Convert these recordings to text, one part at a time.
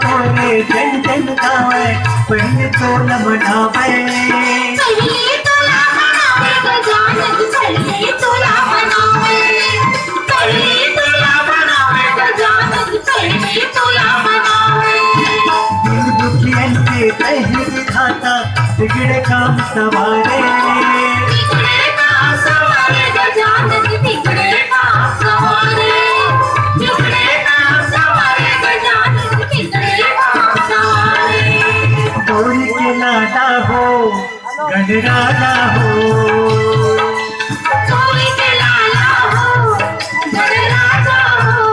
कोरे जन जन गावे पहले तोला मनावे पहले तोला मनावे गजानन पहले तोला मनावे पहले तोला मनावे गजानन पहले तोला मनावे दिल दुखियन के तहे दिखाता बिगड़े काम सवारे गजानन बिगड़े काम सवारे बिगड़े काम सवारे गजानन बिगड़े काम सवारे गौरी के लाडा हो गणराजा हो गौरी के लाला हो गणराजा हो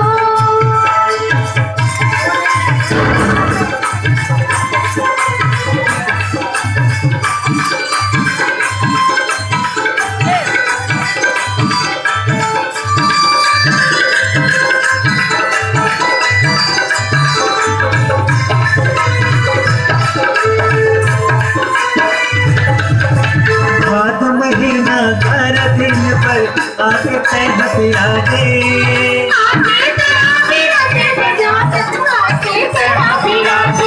महीना घर दिन पर आके तह विराजे आके तेरा विराजे गजानन आके तेरा विराजे